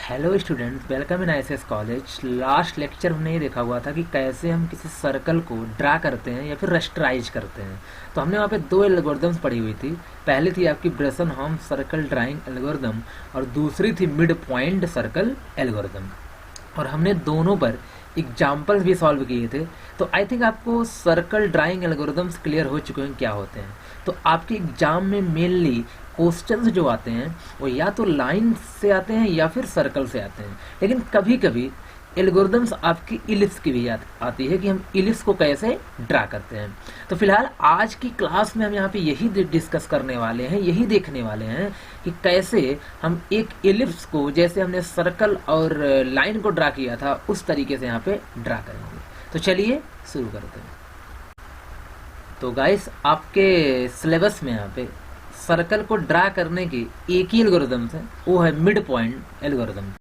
Hello students, welcome in ICS college. Last lecture हमने ये देखा हुआ था कि कैसे हम किसी सर्कल को ड्रा करते हैं या फिर रेस्टराइज करते हैं। तो हमने वहाँ पे दो एल्गोरिदम्स पढ़ी हुई थी। पहली थी आपकी ब्रेसन-हॉर्न सर्कल ड्राइंग एल्गोरिदम और दूसरी थी मिड पॉइंट सर्कल एल्गोरिदम, और हमने दोनों पर एग्जाम्पल्स भी सॉल्व किए थे। तो आई थिंक आपको सर्कल ड्राइंग एल्गोरिदम्स क्लियर हो चुके हैं क्या होते हैं। तो आपके एग्जाम में मेनली क्वेश्चंस जो आते हैं वो या तो लाइन से आते हैं या फिर सर्कल से आते हैं, लेकिन कभी कभी एल्गोरिदम्स आपकी इलिप्स की भी आती है कि हम इलिप्स को कैसे ड्रा करते हैं। तो फिलहाल आज की क्लास में हम यहाँ पे यही डिस्कस करने वाले हैं, यही देखने वाले हैं कि कैसे हम एक इलिप्स को, जैसे हमने सर्कल और लाइन को ड्रा किया था, उस तरीके से यहाँ पे ड्रा करेंगे। तो चलिए शुरू करते हैं। तो गाइस, आपके सिलेबस में यहाँ पे सर्कल को ड्रा करने की एक ही एल्गोरिदम है, वो है मिड पॉइंट एल्गोरिदम।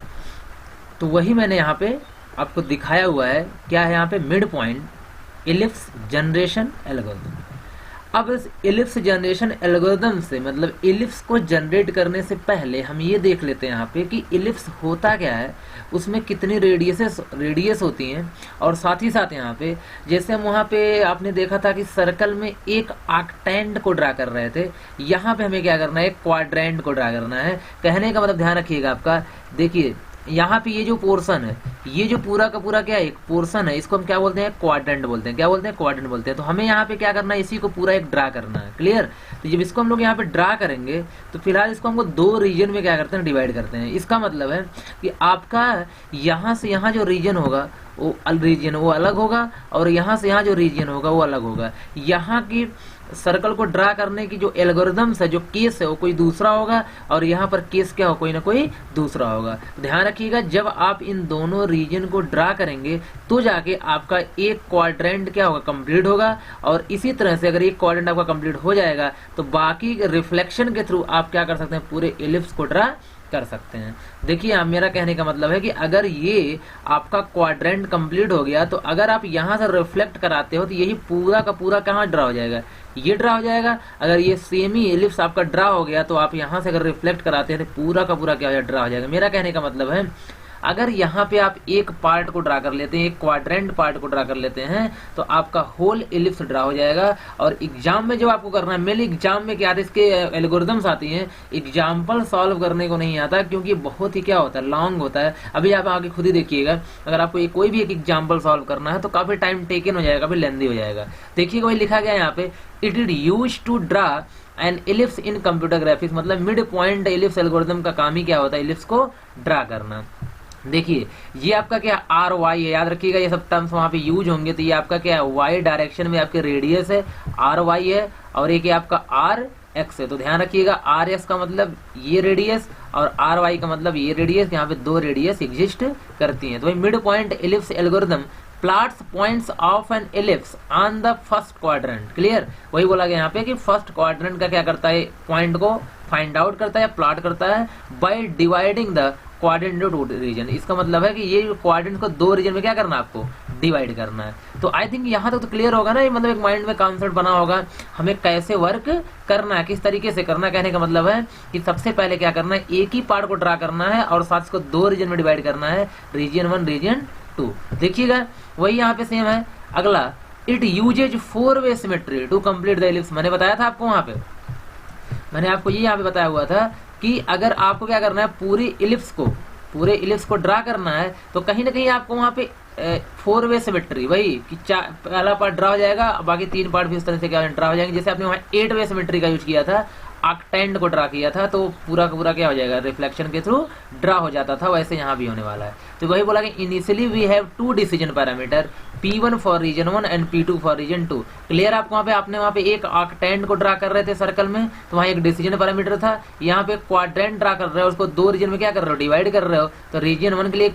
तो वही मैंने यहाँ पे आपको दिखाया हुआ है। क्या है यहाँ पे? Mid point ellipse generation algorithm. अब इस इलिप्स जनरेशन एल्गोरिदम से, मतलब इलिप्स को जनरेट करने से पहले हम ये देख लेते हैं यहाँ पे कि इलिप्स होता क्या है, उसमें कितनी रेडियस होती हैं, और साथ ही साथ यहाँ पे जैसे हम वहाँ पे आपने देखा था कि सर्कल में एक आर्कटेंड को ड्रा कर रहे थे, यहाँ पे हमें क्या करना है? क्वाड्रेंट को ड्रा करना है। कहने का मतलब ध्यान रखिएगा आपका, देखिए यहाँ पे ये जो पोर्शन है, ये जो पूरा का पूरा क्या है? एक पोर्शन है, इसको हम क्या बोलते हैं? क्वाड्रेंट बोलते हैं। क्या बोलते हैं? क्वाड्रेंट बोलते हैं। तो हमें यहाँ पे क्या करना है? इसी को पूरा एक ड्रा करना है। क्लियर? तो जब इसको हम लोग यहाँ पे ड्रा करेंगे तो फिलहाल इसको हमको दो रीजन में क्या करते हैं? डिवाइड करते हैं। इसका मतलब है कि आपका यहाँ से यहाँ जो रीजन होगा वो अलग होगा, और यहाँ से यहाँ जो रीजन होगा वो अलग होगा। यहाँ की सर्कल को ड्रा करने की जो एल्गोरिदम्स है, जो केस है, वो कोई दूसरा होगा, और यहाँ पर केस क्या हो? कोई ना कोई दूसरा होगा। ध्यान रखिएगा, जब आप इन दोनों रीजन को ड्रा करेंगे तो जाके आपका एक क्वाड्रेंट क्या होगा? कंप्लीट होगा। और इसी तरह से अगर एक क्वाड्रेंट आपका कंप्लीट हो जाएगा तो बाकी रिफ्लेक्शन के थ्रू आप क्या कर सकते हैं? पूरे एलिप्स को ड्रा कर सकते हैं। देखिए, आप, मेरा कहने का मतलब है कि अगर ये आपका क्वाड्रेंट कंप्लीट हो गया तो अगर आप यहाँ से रिफ्लेक्ट कराते हो तो यही पूरा का पूरा कहाँ ड्रा हो जाएगा? ये ड्रा हो जाएगा। अगर ये सेम ही एलिप्स आपका ड्रा हो गया तो आप यहाँ से अगर रिफ्लेक्ट कराते हैं तो पूरा का पूरा क्या हो जाएगा? ड्रा हो जाएगा। मेरा कहने का मतलब है, अगर यहाँ पे आप एक पार्ट को ड्रा कर लेते हैं, एक क्वाड्रेंट पार्ट को ड्रा कर लेते हैं, तो आपका होल एलिप्स ड्रा हो जाएगा। और एग्जाम में जो आपको करना है, मेनली एग्जाम में क्या आता है? इसके एल्गोरिदम्स आती हैं, एग्जाम्पल सॉल्व करने को नहीं आता, क्योंकि बहुत ही क्या होता है? लॉन्ग होता है। अभी आप आगे खुद ही देखिएगा, अगर आपको कोई भी एक एग्जाम्पल सॉल्व करना है तो काफी टाइम टेकन हो जाएगा, काफी लेंदी हो जाएगा। देखिएगा, वही लिखा गया है यहाँ पे, it is used to draw an ellipse in computer graphics. मतलब मिड पॉइंट इलिप्स एल्गोरिदम का काम ही क्या होता है? इलिप्स को ड्रा करना। देखिए, ये आपका क्या आर वाई है, याद रखिएगा, ये सब टर्म्स वहां पे यूज होंगे। तो ये आपका क्या है? वाई डायरेक्शन में आपके रेडियस है, आर वाई है, और एक आपका आर एक्स है। तो ध्यान रखिएगा, आर एक्स का मतलब ये रेडियस और आर वाई का मतलब ये रेडियस। यहाँ पे दो रेडियस एग्जिस्ट करती हैं। तो mid point ellipse algorithm plots points of N ellipse on the first quadrant. Clear? वही बोला गया यहाँ पे कि फर्स्ट क्वाड्रेंट का क्या करता है? पॉइंट को फाइंड आउट करता है या प्लॉट करता है by dividing the quadrant into two region. इसका मतलब है कि ये क्वाड्रेंट को दो रीजन में क्या करना है? आपको डिवाइड करना है। तो आई थिंक यहाँ तक तो क्लियर होगा ना, ये मतलब एक माइंड में कॉन्सेप्ट बना होगा हमें कैसे वर्क करना है, किस तरीके से करना है। कहने का मतलब है कि सबसे पहले क्या करना है? एक ही पार्ट को ड्रा करना है और साथ इसको दो रीजन में डिवाइड करना है, रीजन 1 रीजन 2। देखिएगा, वही यहाँ पे सेम है। अगला, इट यूजेज 4-वे symmetry to complete the ellipse. मैंने बताया था आपको, वहां पे मैंने आपको ये यहाँ पे बताया हुआ था कि अगर आपको क्या करना है? पूरे इलिप्स को ड्रा करना है तो कहीं ना कहीं आपको वहां पे 4-वे सिमेट्री, वही कि पहला पार्ट ड्रा हो जाएगा, बाकी 3 पार्ट भी उस तरह से क्या ड्रा हो जाएंगे। जैसे आपने वहां 8-वे सिमेट्री का यूज किया था, आर्कटेंड को ड्रा किया था, तो पूरा का पूरा क्या हो जाएगा? रिफ्लेक्शन के थ्रू ड्रा हो जाता था। वैसे यहाँ भी होने वाला है। तो वही बोला कि initially we have 2 decision parameter, P1 for region 1 and P2 for region 2। Clear? आपको वहाँ पे आपने वहाँ पे एक आर्कटेंड को ड्रा कर रहे थे सर्कल में, तो वहाँ एक डिसीजन पैरामीटर था। यहाँ पे क्वाड्रेंट ड्रा कर रहे हो, उसको दो रीजन में क्या कर रहे हो? डिवाइड कर रहे हो। तो रीजन 1 के लिए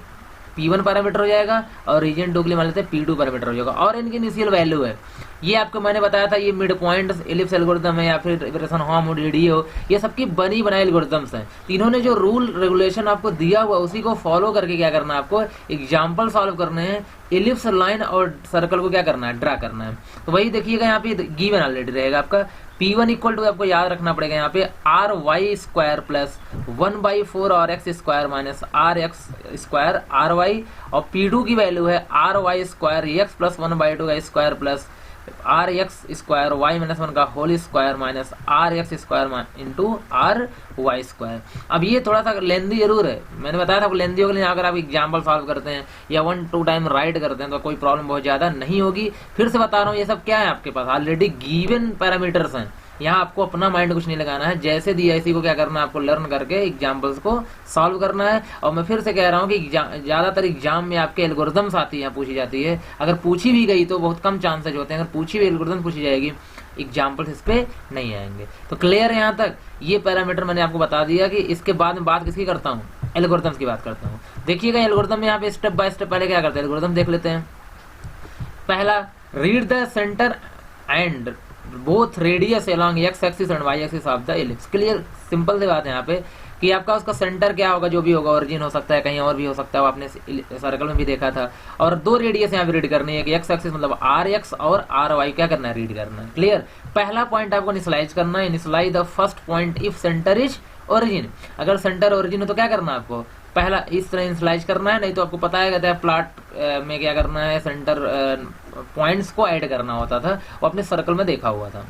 P1 पैरामीटर हो जाएगा और रीजन 2 के लिए मान लेते हैं P2 पैरामीटर हो जाएगा। और इनकी इनिशियल वैल्यू है ये आपको मैंने बताया था, ये मिड पॉइंट एलिप्स एल्गोरिथम है या फिर इब्रासन-हॉम डीडी हो, ये सबकी बनी बनाई एल्गोरिथम्स हैं। तो इन्होंने जो रूल रेगुलेशन आपको दिया हुआ उसी को फॉलो करके क्या करना है आपको, एग्जाम्पल सॉल्व करने हैं, एलिप्स लाइन और सर्कल को क्या करना है, ड्रा करना है। तो वही देखिएगा यहाँ पे गिवन ऑलरेडी रहेगा आपका P1 इक्वल टू, आपको याद रखना पड़ेगा यहाँ पे आर वाई स्क्वायर प्लस 1/4 और x square minus are x square are y, और P2 की वैल्यू है r Y square x plus 1/2 का square plus are x square Y minus 1 का whole square minus are x square into R Y square. अब ये थोड़ा सा लेंदी जरूर है, मैंने बताया था आपको लेंदी होगा, लेकिन अगर आप एग्जाम्पल सॉल्व करते हैं या 1-2 टाइम राइट करते हैं तो कोई प्रॉब्लम बहुत ज्यादा नहीं होगी। फिर से बता रहा हूँ, ये सब क्या है आपके पास ऑलरेडी गिवन पैरामीटर्स हैं, यहाँ आपको अपना माइंड कुछ नहीं लगाना है, जैसे दिया इसी को क्या करना है आपको लर्न करके एग्जाम्पल्स को सॉल्व करना है। और मैं फिर से कह रहा हूँ कि ज्यादातर एग्जाम में आपके एल्गोरिथम्स आती है, पूछी जाती है, अगर पूछी भी गई तो बहुत कम चांसेज होते हैं, अगर पूछी भी एल्गोरिथम पूछी जाएगी एग्जाम्पल्स इस पे नहीं आएंगे। तो क्लियर है यहाँ तक, ये पैरामीटर मैंने आपको बता दिया कि इसके बाद में बात किसकी करता हूँ, एल्गोरिथम्स की बात करता हूँ। देखिएगा एल्गोरिथम में यहाँ पे स्टेप बाय स्टेप पहले क्या करते हैं, एल्गोरिथम देख लेते हैं। पहला, read the centre and both radius along x axis and y axis of the ellipse. Clear, simple सी बात है यहाँ पे कि आपका उसका सेंटर क्या होगा, जो भी होगा, ओरिजिन हो सकता है, कहीं और भी हो सकता है, वो आपने सर्कल में भी देखा था। और 2 रेडियस यहाँ पे रीड करनी है कि एक्स एक्सिस मतलब आर एक्स और आर वाई क्या करना है, रीड करना है। क्लियर, पहला पॉइंट आपको इनिशियलाइज करना है, initialise the first point if centre is origin. अगर सेंटर ओरिजिन हो तो क्या करना है आपको, पहला इस तरह इनिशियलाइज करना है, नहीं तो आपको पता है कहते हैं प्लॉट में क्या करना है, सेंटर पॉइंट्स को ऐड करना होता था, वो अपने सर्कल में देखा हुआ था।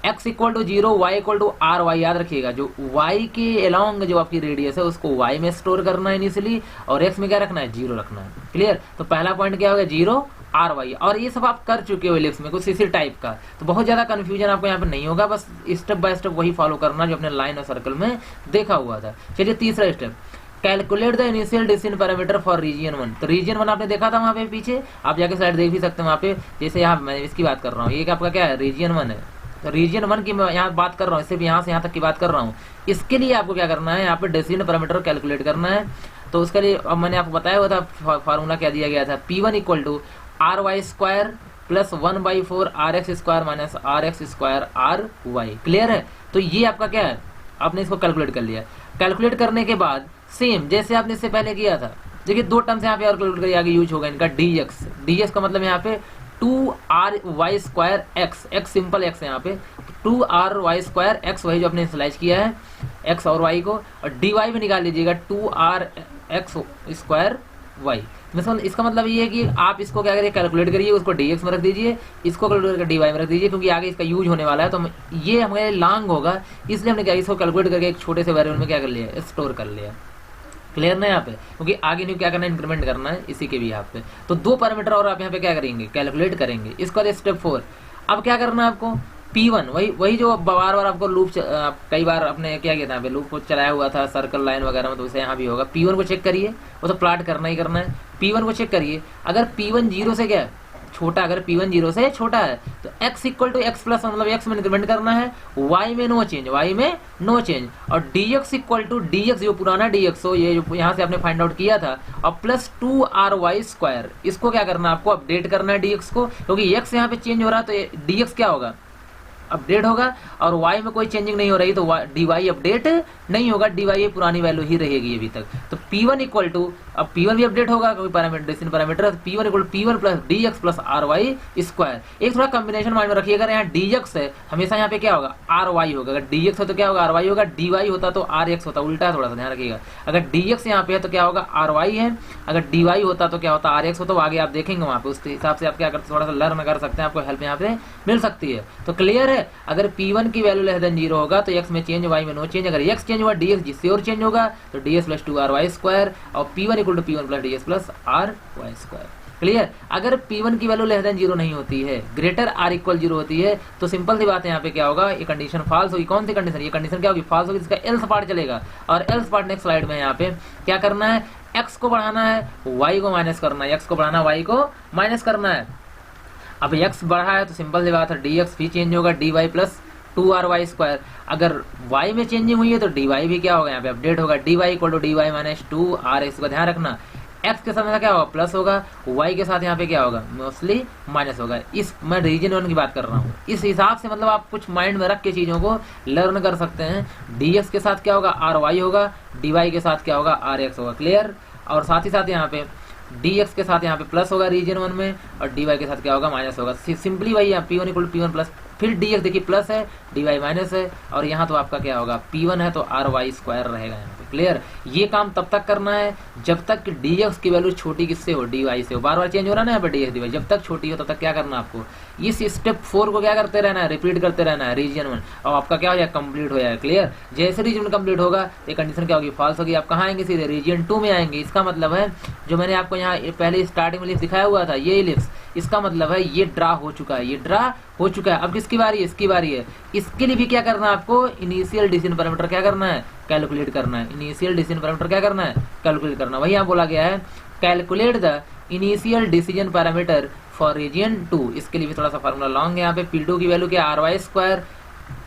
x equal to 0, y equal to are y, याद रखिएगा जो y के अलोंग जो आपकी रेडियस है उसको y में स्टोर करना है इनिशियली, और x में क्या रखना है, 0 रखना है। क्लियर, तो पहला पॉइंट क्या होगा, 0 आर वाई, और ये सब आप कर चुके हो एलिप्स में कुछ इसी टाइप का, तो बहुत ज्यादा कंफ्यूजन आपको यहाँ पे नहीं होगा, बस स्टेप बाय स्टेप वही फॉलो करना जो अपने लाइन और सर्कल में देखा हुआ था। चलिए तीसरा step, calculate the initial decision parameter for region 1। तो रीजन 1 आपने देखा था वहाँ पे पीछे, आप जाके स्लाइड देख भी सकते हैं वहाँ पे, जैसे यहाँ मैं इसकी बात कर रहा हूँ, ये आपका क्या है, रीजन 1 है। तो रीजन 1 की मैं यहाँ बात कर रहा हूँ, सिर्फ यहाँ से यहाँ तक की बात कर रहा हूँ। इसके लिए आपको क्या करना है, यहाँ पे डिसीजन पैरामीटर कैलकुलेट करना है। तो उसके लिए अब मैंने आपको बताया हुआ था फार्मूला क्या दिया गया था, P1 equal to R Y square plus 1/4 r x square minus are x square are y. Clear है, तो ये आपका क्या है, आपने इसको कैलकुलेट कर लिया। कैलकुलेट करने के बाद सेम जैसे आपने इससे पहले किया था, देखिए 2 टर्म्स यहाँ पे और कैलकुलेट करिए, आगे यूज होगा इनका dx। dx का मतलब यहाँ पे 2r square x, x simple x है यहाँ पे, 2r स्क्वायर एक्स वही जो आपने इनिशियलाइज किया है x और y को, और dy भी निकाल लीजिएगा 2r स्क्वायर y। इसका मतलब ये है कि आप इसको क्या करिए, कैलकुलेट करिए, उसको dx में रख दीजिए, इसको कैलकुलेट कर dy में रख दीजिए, क्योंकि आगे इसका यूज होने वाला है, तो ये हमारे लॉन्ग होगा, इसलिए हमने क्या इसको कैलकुलेट करके एक छोटे से वेरिएबल में क्या कर लिया, स्टोर कर लिया। क्लियर ना यहाँ पे, क्योंकि आगे नहीं क्या करना है, इंक्रीमेंट करना है इसी के भी यहाँ पे। तो 2 पैरामीटर और आप यहाँ पे क्या करेंगे, कैलकुलेट करेंगे। इसका स्टेप 4, अब क्या करना है आपको, P1 वही जो बार बार आपको लूप कई बार आपने क्या किया था, लूप को चलाया हुआ था सर्कल लाइन वगैरह में, तो उसे यहाँ भी होगा। P1 को चेक करिए, वो तो प्लॉट करना ही करना है। P1 को चेक करिए, अगर P1 0 से क्या है, छोटा, अगर P1 0 से छोटा है तो x equal to x plus, मतलब x में इंक्रीमेंट करना है, y में नो चेंज, y में नो चेंज, और dx इक्वल टू dx जो पुराना dx हो, ये जो यहाँ से आपने फाइंड आउट किया था, और प्लस 2r स्क्वायर, इसको क्या करना है आपको, अपडेट करना है dx को, क्योंकि x यहाँ पे चेंज हो रहा है तो dx क्या होगा, अपडेट होगा, और y में कोई चेंजिंग नहीं हो रही तो dy अपडेट नहीं होगा, dy पुरानी वैल्यू ही रहेगी अभी तक। तो P1 इक्वल टू, अब P1 भी अपडेट होगा क्योंकि पैरामीटर डिसीजन पैरामीटर है, तो P1 equal to P1 plus dx plus ry square. एक थोड़ा कॉम्बिनेशन माइंड में रखिएगा, यहाँ dx है हमेशा यहाँ पे क्या होगा, ry होगा, अगर dx हो तो क्या होगा, ry होगा, dy होता तो rx होता, उल्टा है, थोड़ा सा ध्यान रखिएगा। अगर dx यहाँ पे है तो क्या होगा, ry है, अगर dy होता तो क्या होता, rx होता, तो आगे आप देखेंगे वहाँ पे, उसके हिसाब से आप क्या करते, थोड़ा सा लर्न कर सकते हैं, आपको हेल्प यहाँ पे मिल सकती है। तो क्लियर है, अगर P1 की वैल्यू लेस देन 0 होगा तो x में चेंज, y में नो चेंज, अगर x चेंज हुआ dx जिससे और चेंज होगा तो ds प्लस 2ry स्क्वायर, और P1 equal to P1 plus ds plus ry square. Clear, अगर P1 की वैल्यू लेस देन 0 नहीं होती है, ग्रेटर r इक्वल 0 होती है, तो सिंपल सी बात है, यहाँ पे क्या होगा, ये कंडीशन फॉल्स होगी। कौन सी कंडीशन, ये कंडीशन क्या होगी, फॉल्स होगी, इसका एल्स पार्ट चलेगा, और एल्स पार्ट नेक्स्ट स्लाइड में यहाँ पे क्या करना है, x को बढ़ाना है, y को माइनस करना है, x को बढ़ाना, y को माइनस करना है। अब x बढ़ा है तो सिंपल सी बात है, dx भी चेंज होगा, dy प्लस 2ry स्क्वायर, अगर y में चेंजिंग हुई है तो dy भी क्या होगा, यहाँ पे अपडेट होगा, dy equal to dy minus 2r, इसका ध्यान रखना, एक्स के साथ हमेशा क्या होगा, प्लस होगा, वाई के साथ यहाँ पे क्या होगा, मोस्टली माइनस होगा। इस मैं रीजन 1 की बात कर रहा हूँ। इस हिसाब से मतलब आप कुछ माइंड में रख के चीज़ों को लर्न कर सकते हैं। dx के साथ क्या होगा, आर वाई होगा, dy के साथ क्या होगा, आर एक्स होगा। क्लियर। और साथ ही साथ यहाँ पे dx के साथ यहाँ पे प्लस होगा रीजन 1 में, और dy के साथ क्या होगा, माइनस होगा। सिंपली वही है, p1 इक्वल p1 प्लस, फिर dx देखिए प्लस है, dy माइनस है, और यहाँ तो आपका क्या होगा, p1 है तो आर वाई स्क्वायर रहेगा यहाँ पे। क्लियर। ये काम तब तक करना है जब तक कि dx की वैल्यू छोटी किससे हो, dy से हो। बार बार चेंज हो रहा है ना यहाँ पे dx dy, जब तक छोटी हो तब तक क्या करना है आपको, इस स्टेप 4 को क्या करते रहना है, रिपीट करते रहना है रीजन 1, और आपका क्या हो जाएगा, कंप्लीट हो जाएगा। क्लियर। जैसे रीजन 1 कंप्लीट होगा ये कंडीशन क्या होगी, फॉल्स होगी। आप कहाँ आएंगे, सीधे रीजन 2 में आएंगे। इसका मतलब है जो मैंने आपको यहाँ पहले स्टार्टिंग में इलिप्स दिखाया हुआ था, ये इलिप्स, इसका मतलब है ये ड्रा हो चुका है, ये ड्रा हो चुका है। अब किसकी बारी है, इसकी बारी है। इसके लिए भी क्या करना है आपको, इनिशियल डिसीजन पैरामीटर क्या करना है, कैलकुलेट करना है। इनिशियल डिसीजन पैरामीटर क्या करना है, कैलकुलेट करना। वही यहाँ बोला गया है, calculate the initial decision parameter for region 2। इसके लिए भी थोड़ा सा फार्मूला लॉन्ग है। यहाँ पे P2 की वैल्यू क्या, R Y square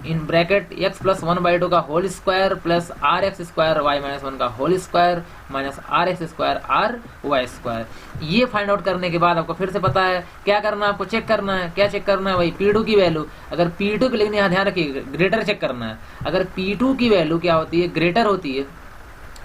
in bracket x plus 1/2 का whole square plus are x square Y minus 1 का whole square minus are x square R Y square. ये फाइंड आउट करने के बाद आपको फिर से पता है क्या करना है, आपको चेक करना है। क्या चेक करना है, वही P2 की वैल्यू। अगर P2 की, लेकिन यहाँ ध्यान रखिए ग्रेटर चेक करना है। अगर P2 की वैल्यू क्या होती है, ग्रेटर होती है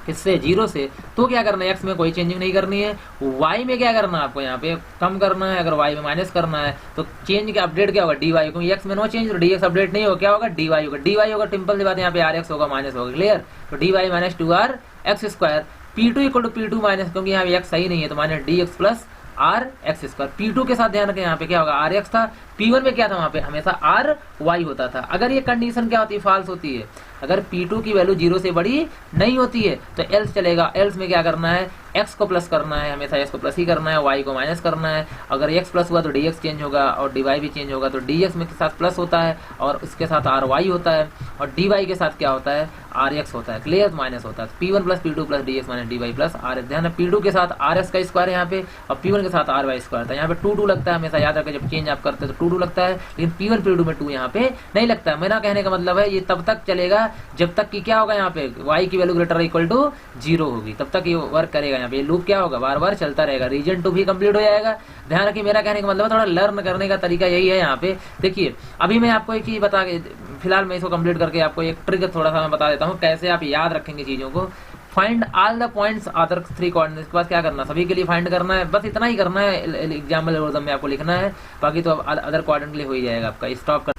इससे, 0 से, तो क्या करना है, x में कोई चेंजिंग नहीं करनी है। y में क्या करना है आपको, यहाँ पे कम करना है। अगर y में माइनस करना है तो चेंज का अपडेट क्या होगा, dy, क्योंकि x में नो चेंज तो dx अपडेट नहीं होगा, क्या होगा, dy होगा। dy होगा, सिंपल सी बात, यहाँ पे rx होगा, माइनस होगा। क्लियर। तो dy minus 2r X square, P2 equal to P2 minus, क्योंकि यहाँ पे x सही नहीं है तो minus dx plus are x square. P2 के साथ ध्यान रखें, यहाँ पे क्या होगा, आर एक्स था। P1 में क्या था, वहां पे हमेशा आर वाई होता था। अगर ये कंडीशन क्या होती है, फॉल्स होती है। अगर P2 की वैल्यू 0 से बड़ी नहीं होती है तो एल्स चलेगा। एल्स में क्या करना है, x को प्लस करना है, हमेशा x को प्लस ही करना है, y को माइनस करना है। अगर x प्लस हुआ तो dx चेंज होगा, और dy भी चेंज होगा। तो dx में के साथ प्लस होता है और इसके साथ आर वाई होता है, और dy के साथ क्या होता है, आर एक्स होता है। क्लियर। माइनस होता है P1 plus P2 plus dx minus dy plus are X. ध्यान है P2 के साथ आर एक्स का स्क्वायर यहाँ पे, और P1 के साथ आर वाई स्क्वायर था। यहाँ पे 2 लगता है, हमेशा याद रखें जब चेंज आप करते हैं तो 2 लगता है, लेकिन P1 P2 में 2 यहाँ पे नहीं लगता है। मेरा कहने का मतलब है ये तब तक चलेगा जब तक कि क्या होगा, यहाँ पे y की वैल्यू ग्रेटर इक्वल टू 0 होगी, तब तक ये वर्क करेगा। यहाँ पे ये लूप क्या होगा, बार बार चलता रहेगा। रीजन 2 भी कंप्लीट हो जाएगा। ध्यान रखिए मेरा कहने का मतलब थोड़ा लर्न करने का तरीका यही है। यहाँ पे देखिए अभी मैं आपको एक चीज बता के, फिलहाल मैं इसको कंप्लीट करके आपको एक ट्रिक थोड़ा सा मैं बता देता हूँ कैसे आप याद रखेंगे चीजों को। Find all the points other 3 coordinates के पास क्या करना, सभी के लिए फाइंड करना है। बस इतना ही करना है, एग्जाम्पल एल्गोरिथम में आपको लिखना है, बाकी तो अदर कोऑर्डिनेट के लिए हो ही जाएगा आपका। स्टॉप कर।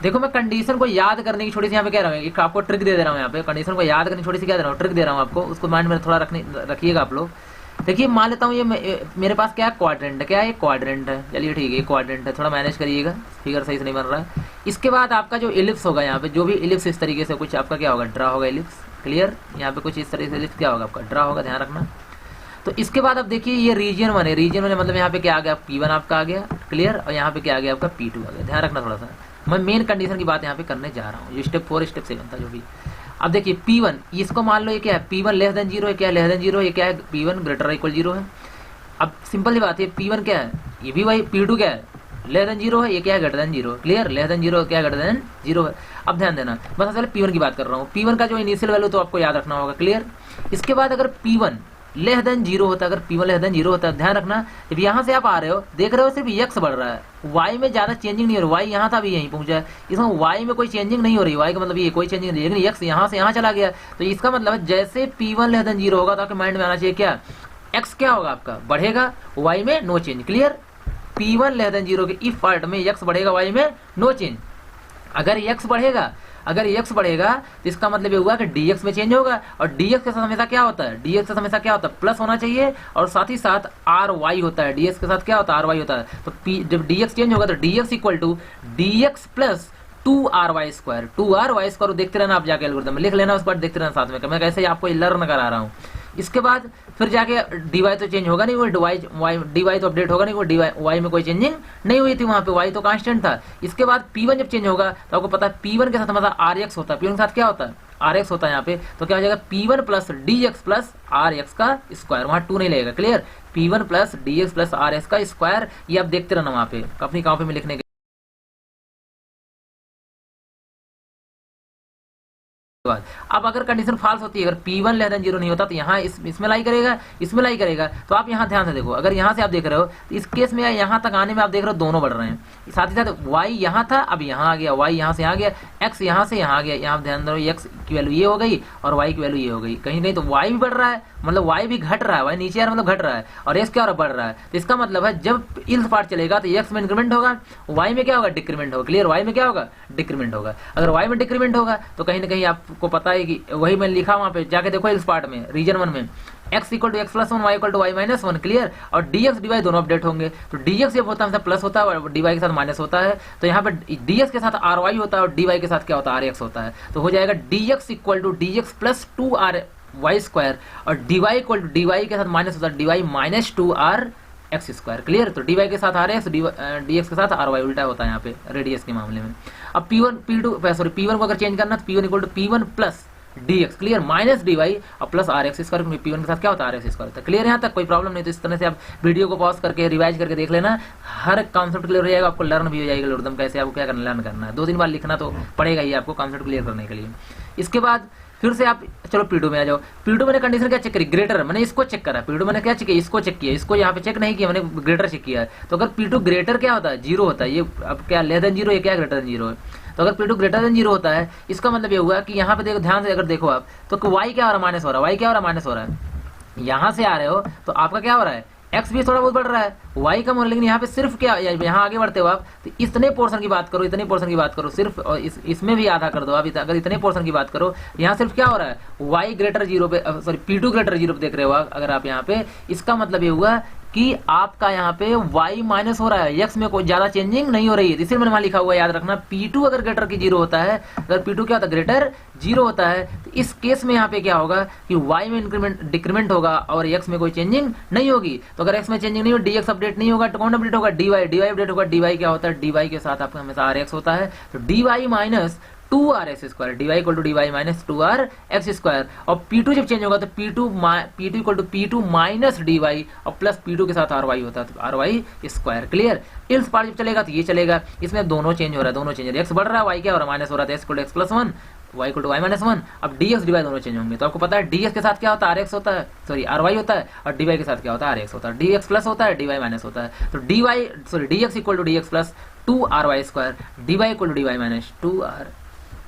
देखो मैं कंडीशन को याद करने की छोटी सी यहाँ पे कह रहा हूँ, एक आपको ट्रिक दे रहा हूँ। यहाँ पे कंडीशन को याद करने की छोटी सी क्या दे रहा हूँ, ट्रिक दे रहा हूँ आपको, उसको माइंड में थोड़ा रखिएगा आप लोग। देखिए मान लेता हूँ ये मेरे पास क्या क्वाड्रेंट है, क्या है, क्वाड्रेंट है। चलिए ठीक है, क्वाड्रेंट है, थोड़ा मैनेज करिएगा, फिगर सही से नहीं बन रहा है। इसके बाद आपका जो इलिप्स होगा, यहाँ पे जो भी इलिप्स इस तरीके से कुछ आपका क्या होगा, ड्रा होगा इलिप्स। क्लियर। यहाँ पे कुछ इस तरीके से इलिप्स क्या होगा आपका, ड्रा होगा, ध्यान रखना। तो इसके बाद अब देखिए ये रीजन 1 है। रीजन 1 मतलब यहाँ पे क्या आ गया, P1 आपका आ गया। क्लियर। और यहाँ पे क्या आ गया आपका, P2 आ गया। ध्यान रखना थोड़ा सा, मैं मेन कंडीशन की बात यहाँ पे करने जा रहा हूँ, जो स्टेप 4 स्टेप 7 था जो भी। अब देखिए P1, इसको मान लो ये क्या है, P1 लेस देन 0 है। क्या लेस देन 0 है, ये क्या है, P1 ग्रेटर इक्वल 0 है। अब सिंपल सी बात है, P1 क्या है, ये भी वही, P2 क्या है, लेस देन 0 है, ये क्या है, greater than 0। Clear. Less than 0 क्या है, ग्रेटर देन 0 है। अब ध्यान देना, बस असल P1 की बात कर रहा हूँ। P1 का जो इनिशियल वैल्यू तो आपको याद रखना होगा। क्लियर। इसके बाद अगर P1 लेस देन 0 होता है, अगर P1 लेस देन 0 होता है, ध्यान रखना जब यहाँ से आप आ रहे हो देख रहे हो सिर्फ x बढ़ रहा है, y में ज्यादा चेंजिंग नहीं हो रही। y यहाँ था, अभी यहीं पहुंचा है, इसमें y में कोई चेंजिंग नहीं हो रही। y का मतलब ये कोई चेंजिंग नहीं, लेकिन x यहाँ से यहाँ चला गया। तो इसका मतलब है जैसे P1 लेस देन 0 होगा तो आपके माइंड में आना चाहिए क्या, x क्या होगा आपका, बढ़ेगा, y में no change. Clear. P1 less than 0 के इफ पार्ट में x बढ़ेगा, y में नो चेंज। अगर x बढ़ेगा तो इसका मतलब ये हुआ कि dx में चेंज होगा, और dx के साथ हमेशा क्या होता है, dx के साथ हमेशा क्या होता है, प्लस होना चाहिए, और साथ ही साथ ry होता है। dx के साथ क्या होता है, ry होता है। तो जब dx चेंज होगा तो dx equal to dx plus 2ry square. 2ry square देखते रहना आप, जाके एल्गोरिथम में लिख लेना, उस पर देखते रहना साथ में, मैं कैसे आपको लर्न करा रहा हूँ। इसके बाद फिर जाके dy तो चेंज होगा नहीं, वो dy तो अपडेट होगा नहीं, वो y में कोई चेंजिंग नहीं हुई थी, वहां पे y तो कांस्टेंट था। इसके बाद P1 जब चेंज होगा तो आपको पता है P1 के साथ हमारा rx होता है, P1 के साथ क्या होता है, rx होता है यहाँ पे। तो क्या हो जाएगा, P1 plus dx plus rx का स्क्वायर, वहां 2 नहीं लगेगा। Clear. P1 plus dx plus rx का स्क्वायर, ये आप देखते रहना वहां पे अपनी कॉपी में लिखने के बाद अब अगर कंडीशन फॉल्स होती है, अगर P1 लेस देन 0 नहीं होता तो यहाँ इसमें लाई करेगा, इसमें लाई करेगा। तो आप यहाँ ध्यान से देखो, अगर यहाँ से आप देख रहे हो तो इस केस में यहाँ तक आने में आप देख रहे हो दोनों बढ़ रहे हैं, साथ ही साथ y यहाँ था अब यहाँ आ गया, y यहाँ से यहाँ गया, x यहाँ से यहाँ आ गया। यहाँ ध्यान दो x की वैल्यू ये हो गई और y की वैल्यू ये हो गई। कहीं नहीं तो y भी बढ़ रहा है, मतलब y भी घट रहा है, y नीचे आ रहा है मतलब घट रहा है, और x क्या हो रहा है, बढ़ रहा है। तो इसका मतलब है जब इल्स पार्ट चलेगा तो x में इंक्रीमेंट होगा, y में क्या होगा, डिक्रीमेंट होगा। क्लियर, y में क्या होगा, डिक्रीमेंट होगा। अगर y में डिक्रीमेंट होगा तो कहीं ना कहीं आपको पता है कि वही मैंने लिखा वहां पे, जाके देखो इस पार्ट में रीजन 1 में x equal to x plus 1 y equal to Y minus 1। Clear, और dx dy दोनों अपडेट होंगे। तो dx जब होता है मतलब प्लस होता है और dy के साथ माइनस होता है, तो यहाँ पे dx के साथ ry होता है और dy के साथ क्या होता है, rx होता है। तो हो जाएगा dx equal to dx plus 2ry square, और dy इक्वल टू dy के साथ माइनस होता है dy minus 2r X square. Clear, तो dy के साथ rx, dx के साथ ry उल्टा होता है यहाँ पे रेडियस के मामले में। अब P1 को अगर चेंज करना तो P1 equal to P1 plus dx, clear, minus dy और प्लस rx स्क्वायर। P1 के साथ क्या होता है, rx स्क्वायर होता है। क्लियर, यहाँ तक कोई प्रॉब्लम नहीं। तो इस तरह से आप वीडियो को पॉज करके रिवाइज करके देख लेना, हर कॉन्सेप्ट क्लियर हो जाएगा, आपको लर्न भी हो जाएगा एल्गोरिथम कैसे आपको क्या करना, लर्न करना है। 2-3 बार लिखना तो पड़ेगा ही आपको कॉन्सेप्ट क्लियर करने के लिए। इसके बाद फिर से आप चलो P2 में आ जाओ। P2 मैंने कंडीशन क्या चेक करी, ग्रेटर, मैंने इसको चेक करा। P2 मैंने क्या चेक किया, इसको चेक किया, इसको यहाँ पे चेक नहीं किया, मैंने ग्रेटर चेक किया। तो अगर P2 ग्रेटर क्या होता है, 0 होता है। ये अब क्या लेस देन 0 है, क्या ग्रेटर देन 0 है। तो अगर P2 ग्रेटर देन 0 होता है, इसका मतलब ये हुआ कि यहाँ पे देखो ध्यान से अगर देखो आप तो y क्या हो रहा है, माइनस हो रहा है, y क्या हो रहा है, माइनस हो रहा है। यहाँ से आ रहे हो तो आपका क्या हो रहा है, x भी थोड़ा बहुत बढ़ रहा है, y कम हो रहा है, लेकिन यहाँ पे सिर्फ क्या, यहाँ आगे बढ़ते हो आप तो इतने पोर्शन की बात करो, इतने पोर्शन की बात करो सिर्फ, और इसमें भी आधा कर दो आप। अगर इतने पोर्शन की बात करो, यहाँ सिर्फ क्या हो रहा है, y ग्रेटर 0 पे, सॉरी P2 ग्रेटर 0 पे देख रहे हो अगर आप यहाँ पे, इसका मतलब ये हुआ कि आपका यहाँ पे y माइनस हो रहा है, x में कोई ज्यादा चेंजिंग नहीं हो रही है। इसलिए मैंने वहां लिखा हुआ, याद रखना, P2 अगर ग्रेटर की 0 होता है, अगर P2 क्या होता है, ग्रेटर 0 होता है, तो इस केस में यहाँ पे क्या होगा कि y में इंक्रीमेंट डिक्रीमेंट होगा और x में कोई चेंजिंग नहीं होगी। तो अगर x में चेंजिंग नहीं हो, dx अपडेट नहीं होगा, तो कौन अपडेट होगा, dy अपडेट होगा। dy क्या होता है, dy के साथ आपका हमेशा rx होता है, तो dy minus 2rx square, dy equal to dy minus 2rx square. और P2 जब चेंज होगा तो P2 equal to P2 minus dy और प्लस P2 के साथ ry होता है, तो ry square. Clear, else part जब चलेगा तो ये चलेगा, इसमें दोनों चेंज हो रहा है, दोनों चेंज, x बढ़ रहा है, y क्या हो रहा है, माइनस हो रहा है, x equal to x plus 1, y equal to y minus 1। अब dx dy दोनों चेंज होंगे। तो आपको पता है dx के साथ क्या होता है, rx होता है, सॉरी ry होता है, और dy के साथ क्या होता है, rx होता है। dx प्लस होता है, dy माइनस होता है। तो dx equal to dx plus 2ry square, dy equal to dy minus 2r